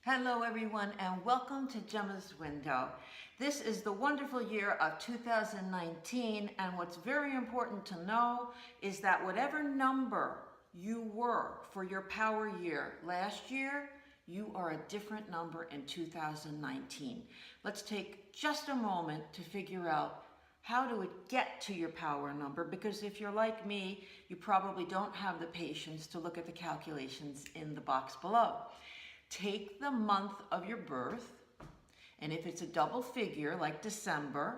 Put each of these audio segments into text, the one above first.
Hello everyone and welcome to Jemma's Window. This is the wonderful year of 2019, and what's very important to know is that whatever number you were for your power year last year, you are a different number in 2019. Let's take just a moment to figure out how do it get to your power number, because if you're like me, you probably don't have the patience to look at the calculations in the box below. Take the month of your birth, and if it's a double figure like December,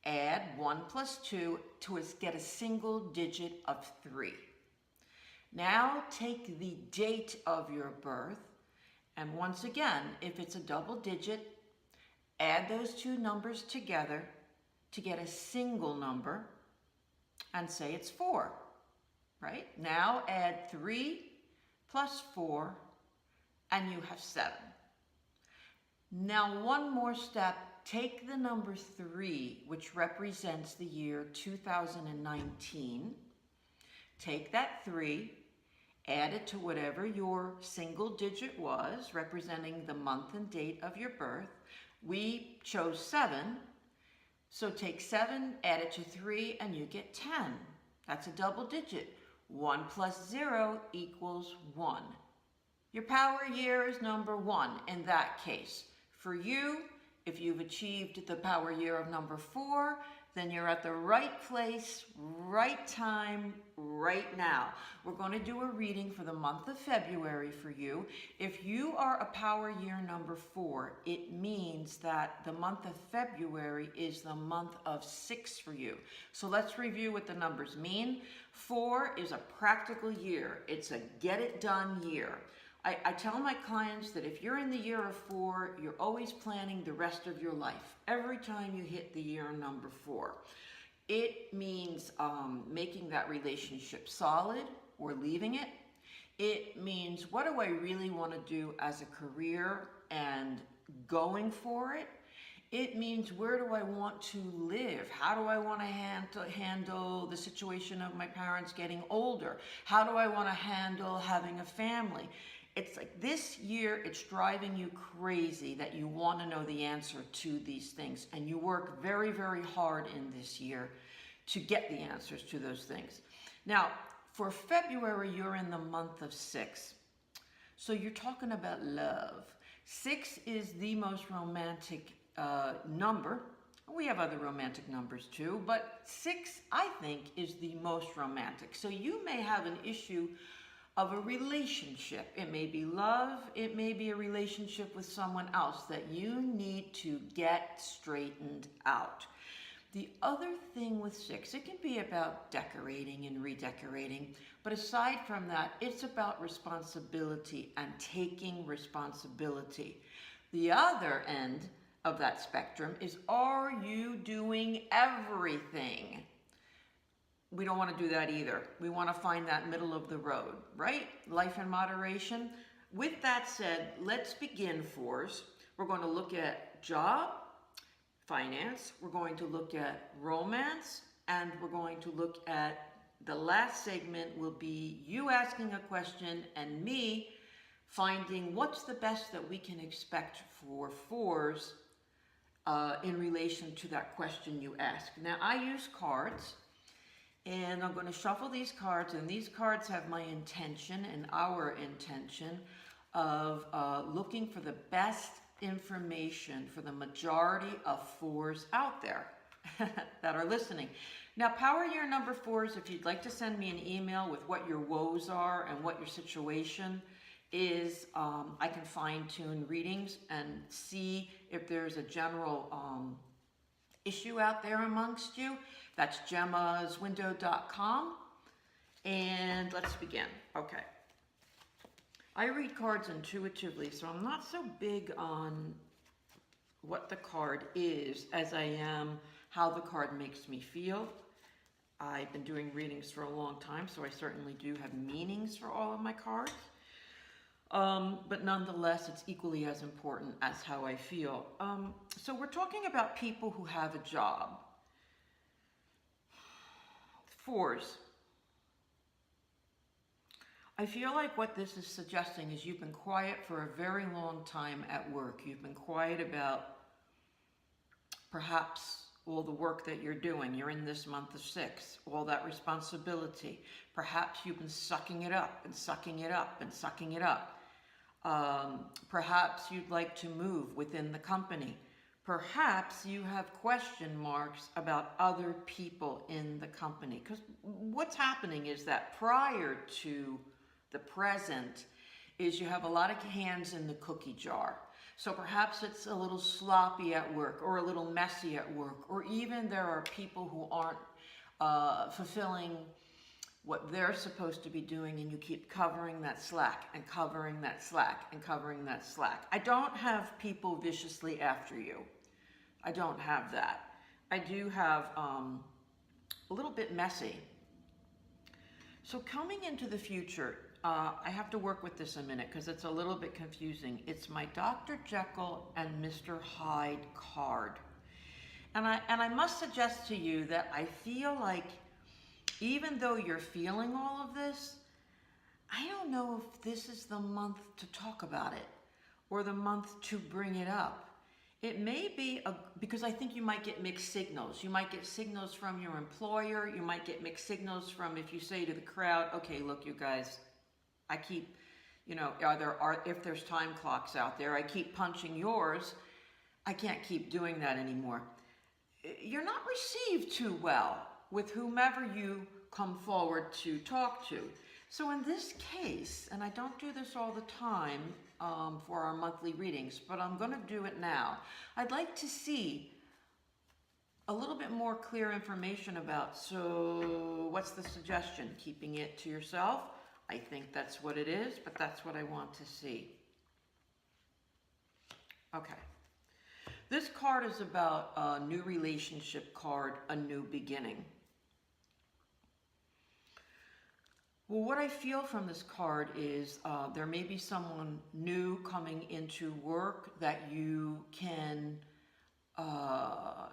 add 1 plus 2 to get a single digit of 3. Now take the date of your birth, and once again, if it's a double digit, add those two numbers together to get a single number and say it's 4, right? Now add 3 plus 4 and you have 7. Now one more step, take the number 3, which represents the year 2019. Take that 3, add it to whatever your single digit was, representing the month and date of your birth. We chose 7, so take 7, add it to 3, and you get 10. That's a double digit. 1 plus 0 equals 1. Your power year is number 1 in that case. For you, if you've achieved the power year of number 4, then you're at the right place, right time, right now. We're going to do a reading for the month of February for you. If you are a power year number 4, it means that the month of February is the month of 6 for you. So let's review what the numbers mean. 4 is a practical year. It's a get it done year. I tell my clients that if you're in the year of 4, you're always planning the rest of your life. Every time you hit the year number 4, it means making that relationship solid or leaving it. It means, what do I really want to do as a career and going for it? It means, where do I want to live? How do I want to handle the situation of my parents getting older? How do I want to handle having a family? It's like this year, it's driving you crazy that you want to know the answer to these things. And you work very, very hard in this year to get the answers to those things. Now, for February, you're in the month of 6. So you're talking about love. 6 is the most romantic number. We have other romantic numbers too, but 6, I think, is the most romantic. So you may have an issue of a relationship. It may be love, it may be a relationship with someone else that you need to get straightened out. The other thing with 6, it can be about decorating and redecorating, but aside from that, it's about responsibility and taking responsibility. The other end of that spectrum is, are you doing everything? We don't want to do that either. We want to find that middle of the road, right? Life in moderation. With that said, let's begin, 4s. We're going to look at job, finance. We're going to look at romance, and we're going to look at the last segment will be you asking a question and me finding what's the best that we can expect for 4s in relation to that question you ask. Now, I use cards. And I'm going to shuffle these cards, and these cards have my intention and our intention of looking for the best information for the majority of 4s out there that are listening. Now, power year number 4s, if you'd like to send me an email with what your woes are and what your situation is, I can fine-tune readings and see if there's a general issue out there amongst you. That's gemmaswindow.com. And let's begin. Okay. I read cards intuitively, so I'm not so big on what the card is as I am how the card makes me feel. I've been doing readings for a long time, so I certainly do have meanings for all of my cards. But nonetheless, it's equally as important as how I feel. So we're talking about people who have a job. 4s. I feel like what this is suggesting is you've been quiet for a very long time at work. You've been quiet about perhaps all the work that you're doing. You're in this month of 6, all that responsibility. Perhaps you've been sucking it up and sucking it up and sucking it up. Perhaps you'd like to move within the company. Perhaps you have question marks about other people in the company. Because what's happening is that prior to the present is you have a lot of hands in the cookie jar. So perhaps it's a little sloppy at work or a little messy at work, or even there are people who aren't fulfilling what they're supposed to be doing, and you keep covering that slack and covering that slack and covering that slack. I don't have people viciously after you. I don't have that. I do have a little bit messy. So coming into the future, I have to work with this a minute because it's a little bit confusing. It's my Dr. Jekyll and Mr. Hyde card. And I must suggest to you that I feel like even though you're feeling all of this, I don't know if this is the month to talk about it or the month to bring it up. It may be, because I think you might get mixed signals. You might get signals from your employer. You might get mixed signals from if you say to the crowd, okay, look, you guys, I keep, if there's time clocks out there, I keep punching yours. I can't keep doing that anymore. You're not received too well with whomever you come forward to talk to. So in this case, and I don't do this all the time for our monthly readings, but I'm going to do it now. I'd like to see a little bit more clear information about, so what's the suggestion? Keeping it to yourself? I think that's what it is, but that's what I want to see. Okay. This card is about a new relationship card, a new beginning. Well, what I feel from this card is there may be someone new coming into work that you can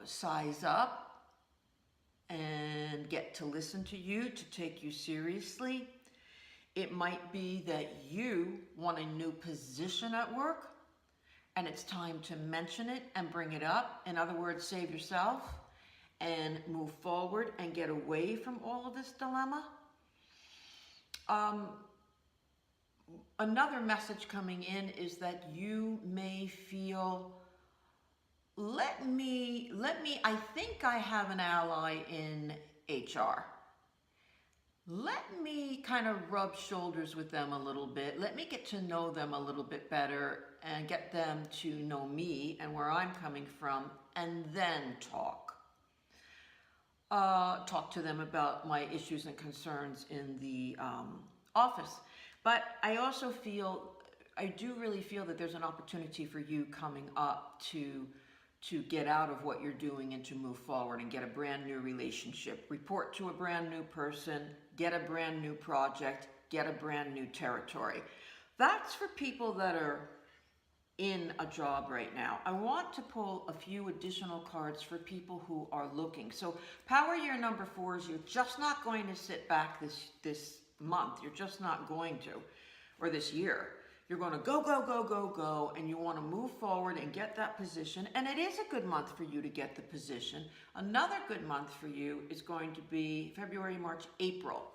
size up and get to listen to you, to take you seriously. It might be that you want a new position at work and it's time to mention it and bring it up. In other words, save yourself and move forward and get away from all of this dilemma. Another message coming in is that you may feel, I think I have an ally in HR. Let me kind of rub shoulders with them a little bit. Let me get to know them a little bit better and get them to know me and where I'm coming from, and then talk. Talk to them about my issues and concerns in the office. But I also do really feel that there's an opportunity for you coming up to get out of what you're doing and to move forward and get a brand new relationship, report to a brand new person, get a brand new project, get a brand new territory. That's for people that are in a job right now. I want to pull a few additional cards for people who are looking. So power year number 4 is you're just not going to sit back this month. You're just not going to, or this year. You're going to go, go, go, go, go, and you want to move forward and get that position. And it is a good month for you to get the position. Another good month for you is going to be February, March, April.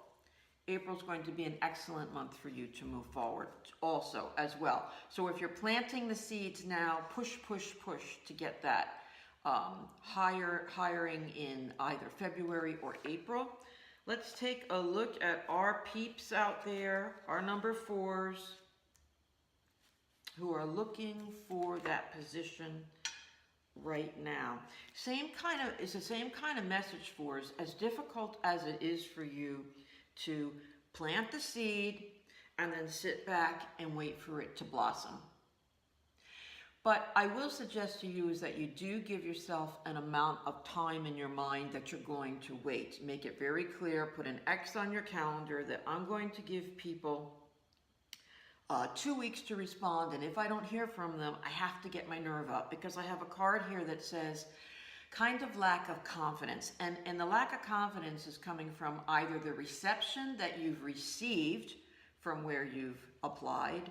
April's going to be an excellent month for you to move forward also as well. So if you're planting the seeds now, push, push, push to get that hiring in either February or April. Let's take a look at our peeps out there, our number 4s, who are looking for that position right now. It's the same kind of message for us, as difficult as it is for you to plant the seed and then sit back and wait for it to blossom. But I will suggest to you is that you do give yourself an amount of time in your mind that you're going to wait. Make it very clear, put an X on your calendar that I'm going to give people 2 weeks to respond, and if I don't hear from them, I have to get my nerve up, because I have a card here that says kind of lack of confidence, and the lack of confidence is coming from either the reception that you've received from where you've applied,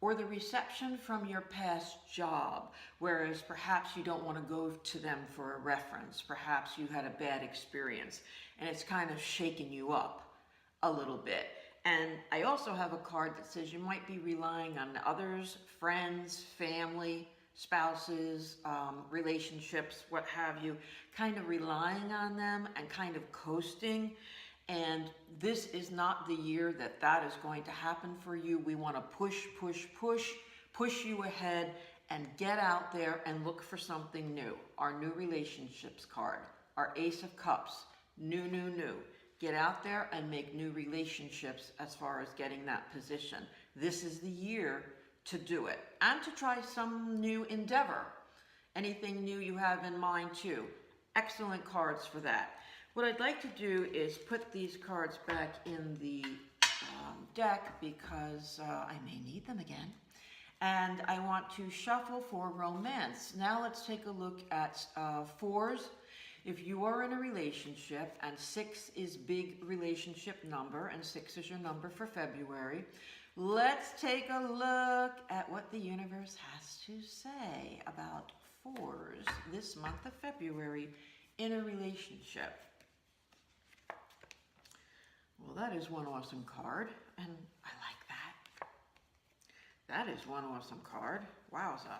or the reception from your past job, whereas perhaps you don't want to go to them for a reference. Perhaps you had a bad experience and it's kind of shaking you up a little bit. And I also have a card that says you might be relying on others, friends, family, spouses, relationships, what have you, kind of relying on them and kind of coasting. And this is not the year that that is going to happen for you. We want to push you ahead and get out there and look for something new. Our new relationships card, our Ace of Cups, new. Get out there and make new relationships as far as getting that position. This is the year to do it and to try some new endeavor. Anything new you have in mind too. Excellent cards for that. What I'd like to do is put these cards back in the deck because I may need them again. And I want to shuffle for romance. Now let's take a look at fours. If you are in a relationship, and 6 is big relationship number, and 6 is your number for February, let's take a look at what the universe has to say about fours this month of February in a relationship. Well, that is one awesome card, and I like that. That is one awesome card. Wowza.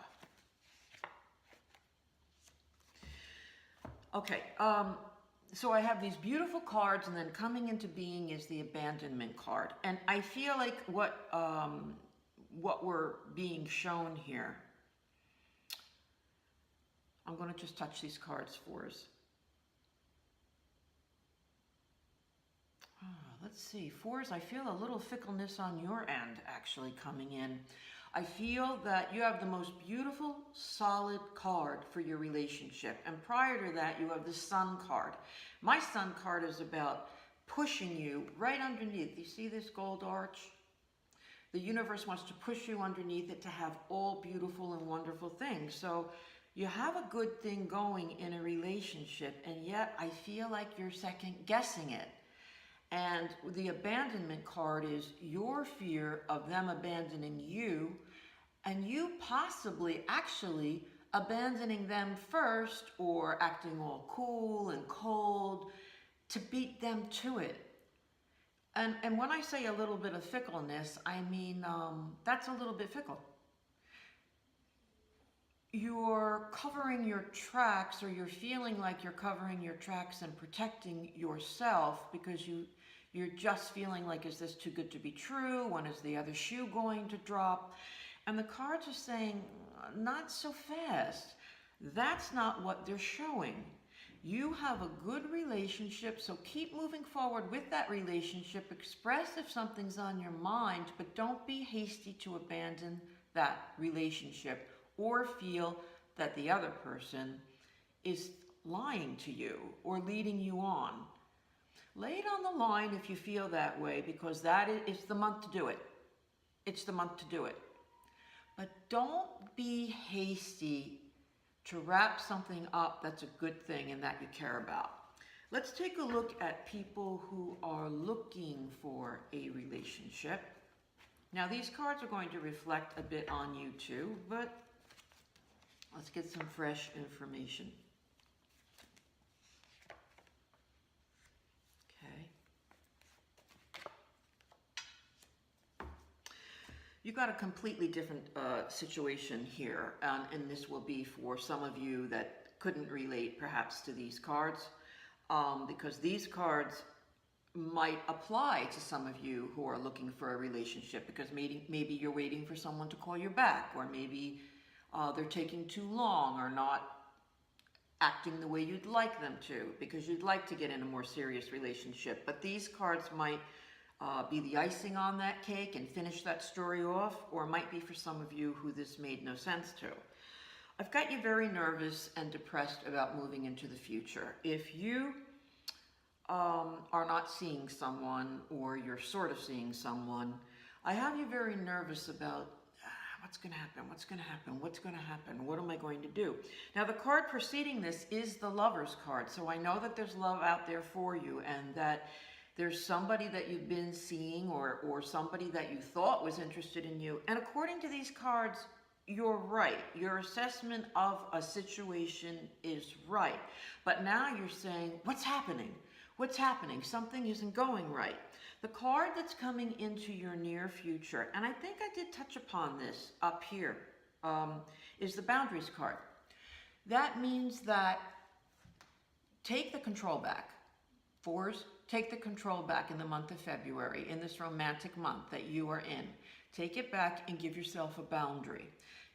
Okay, so I have these beautiful cards, and then coming into being is the abandonment card. And I feel like what we're being shown here, I'm going to just touch these cards for us. Let's see, fours, I feel a little fickleness on your end actually coming in. I feel that you have the most beautiful, solid card for your relationship. And prior to that, you have the Sun card. My Sun card is about pushing you right underneath. You see this gold arch? The universe wants to push you underneath it to have all beautiful and wonderful things. So you have a good thing going in a relationship, and yet I feel like you're second guessing it. And the abandonment card is your fear of them abandoning you, and you possibly actually abandoning them first, or acting all cool and cold to beat them to it. And when I say a little bit of fickleness, I mean that's a little bit fickle. You're covering your tracks, or you're feeling like you're covering your tracks and protecting yourself because you're just feeling like, is this too good to be true? When is the other shoe going to drop? And the cards are saying, not so fast. That's not what they're showing. You have a good relationship, so keep moving forward with that relationship. Express if something's on your mind, but don't be hasty to abandon that relationship or feel that the other person is lying to you or leading you on. Lay it on the line if you feel that way, because that is the month to do it. It's the month to do it. But don't be hasty to wrap something up that's a good thing and that you care about. Let's take a look at people who are looking for a relationship. Now, these cards are going to reflect a bit on you too, but let's get some fresh information. You got a completely different situation here, and this will be for some of you that couldn't relate perhaps to these cards, because these cards might apply to some of you who are looking for a relationship, because maybe you're waiting for someone to call you back, or maybe they're taking too long or not acting the way you'd like them to, because you'd like to get in a more serious relationship. But these cards might be the icing on that cake and finish that story off, or it might be for some of you who this made no sense to. I've got you very nervous and depressed about moving into the future. If you are not seeing someone, or you're sort of seeing someone, I have you very nervous about what's going to happen, what's going to happen, what's going to happen, what am I going to do? Now, the card preceding this is the Lover's card, so I know that there's love out there for you, and that There's somebody that you've been seeing or somebody that you thought was interested in you. And according to these cards, you're right. Your assessment of a situation is right. But now you're saying, what's happening? What's happening? Something isn't going right. The card that's coming into your near future, and I think I did touch upon this up here, is the boundaries card. That means that take the control back. Fours, take the control back in the month of February, in this romantic month that you are in. Take it back and give yourself a boundary.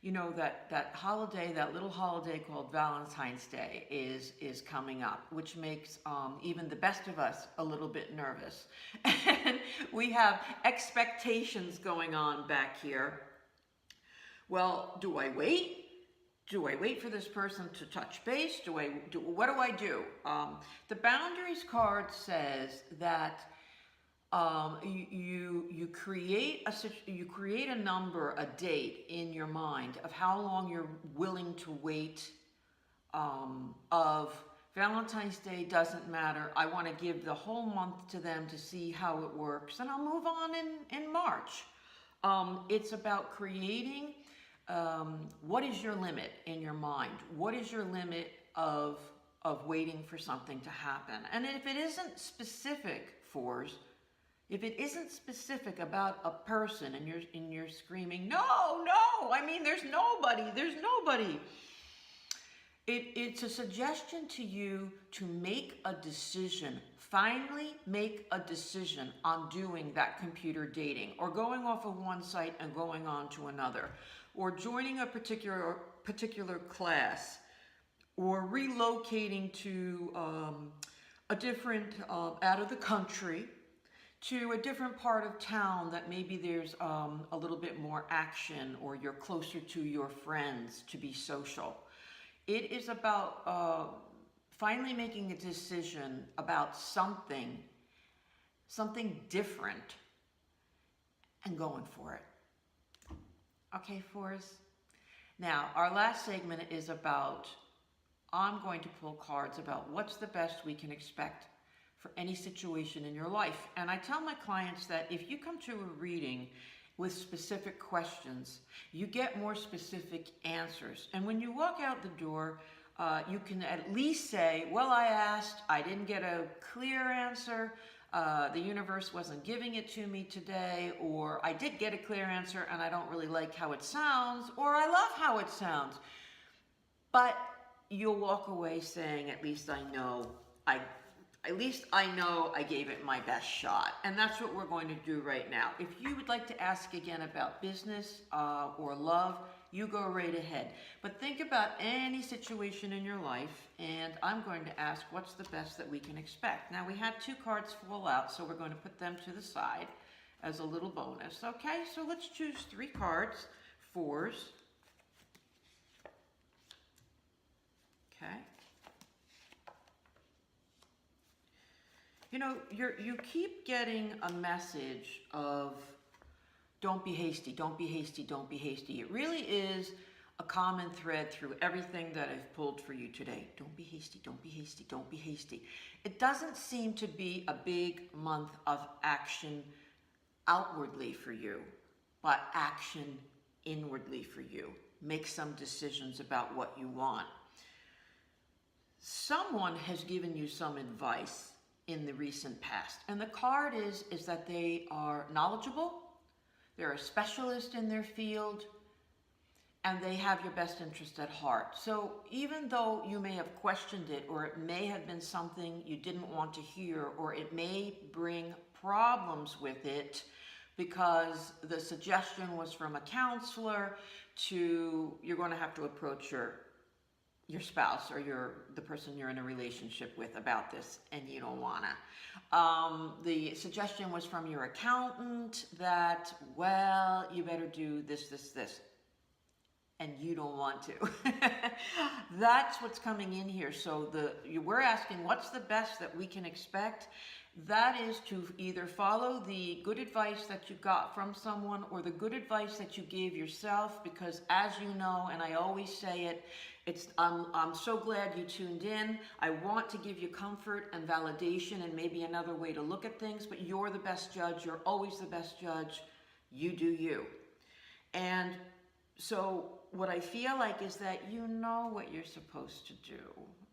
You know, that holiday, that little holiday called Valentine's Day is coming up, which makes even the best of us a little bit nervous. And we have expectations going on back here. Well, do I wait? Do I wait for this person to touch base? What do I do? The boundaries card says that you create a number, a date in your mind of how long you're willing to wait. Of Valentine's Day doesn't matter. I want to give the whole month to them to see how it works, and I'll move on in March. It's about creating. What is your limit in your mind? What is your limit of waiting for something to happen? And if it isn't specific, fours, if it isn't specific about a person and you're screaming, no, I mean, there's nobody. It's a suggestion to you to make a decision. Finally make a decision on doing that computer dating, or going off of one site and going on to another, or joining a particular class, or relocating to a different, out of the country, to a different part of town that maybe there's a little bit more action, or you're closer to your friends to be social. It is about finally making a decision about something different, and going for it. Okay, fours. Now, our last segment is about, I'm going to pull cards about what's the best we can expect for any situation in your life. And I tell my clients that if you come to a reading with specific questions, you get more specific answers. And when you walk out the door, you can at least say, well, I asked, I didn't get a clear answer, the universe wasn't giving it to me today, or I did get a clear answer and I don't really like how it sounds, or I love how it sounds. But you'll walk away saying, at least I know I gave it my best shot. And that's what we're going to do right now. If you would like to ask again about business or love, you go right ahead. But think about any situation in your life, and I'm going to ask what's the best that we can expect. Now, we had 2 cards fall out, so we're going to put them to the side as a little bonus. Okay, so let's choose 3 cards. Fours. Okay. You know, you keep getting a message of don't be hasty, don't be hasty, don't be hasty. It really is a common thread through everything that I've pulled for you today. Don't be hasty, don't be hasty, don't be hasty. It doesn't seem to be a big month of action outwardly for you, but action inwardly for you. Make some decisions about what you want. Someone has given you some advice in the recent past, and the card is that they are knowledgeable, they're a specialist in their field, and they have your best interest at heart. So even though you may have questioned it, or it may have been something you didn't want to hear, or it may bring problems with it because the suggestion was from a counselor, to you're going to have to approach your spouse or the person you're in a relationship with about this, and you don't wanna. The suggestion was from your accountant that, well, you better do this, and you don't want to. That's what's coming in here. So we're asking, what's the best that we can expect? That is to either follow the good advice that you got from someone or the good advice that you gave yourself, because as you know, and I always say it, I'm so glad you tuned in. I want to give you comfort and validation and maybe another way to look at things, but you're the best judge. You're always the best judge. You do you. And so what I feel like is that you know what you're supposed to do.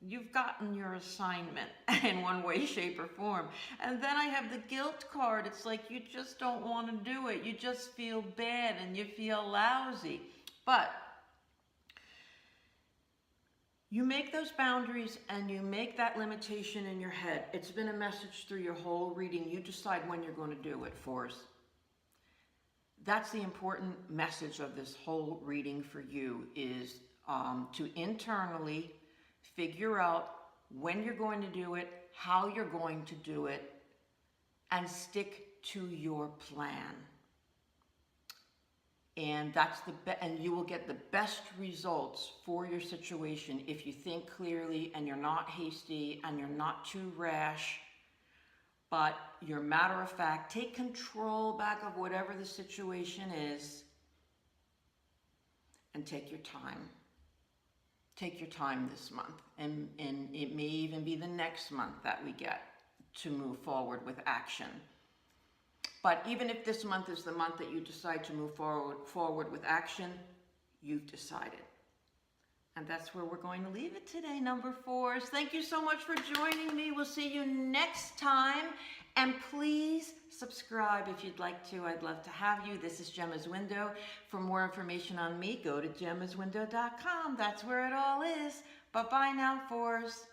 You've gotten your assignment in one way, shape, or form. And then I have the guilt card. It's like you just don't want to do it. You just feel bad and you feel lousy. But you make those boundaries and you make that limitation in your head. It's been a message through your whole reading. You decide when you're going to do it, Fours. That's the important message of this whole reading for you, is to internally figure out when you're going to do it, how you're going to do it, and stick to your plan. And that's and you will get the best results for your situation if you think clearly and you're not hasty and you're not too rash, but you're matter of fact. Take control back of whatever the situation is and take your time. Take your time this month, and it may even be the next month that we get to move forward with action. But even if this month is the month that you decide to move forward with action, you've decided. And that's where we're going to leave it today, number 4s. Thank you so much for joining me. We'll see you next time. And please subscribe if you'd like to. I'd love to have you. This is Jemma's Window. For more information on me, go to gemmaswindow.com. That's where it all is. Bye-bye now, 4s.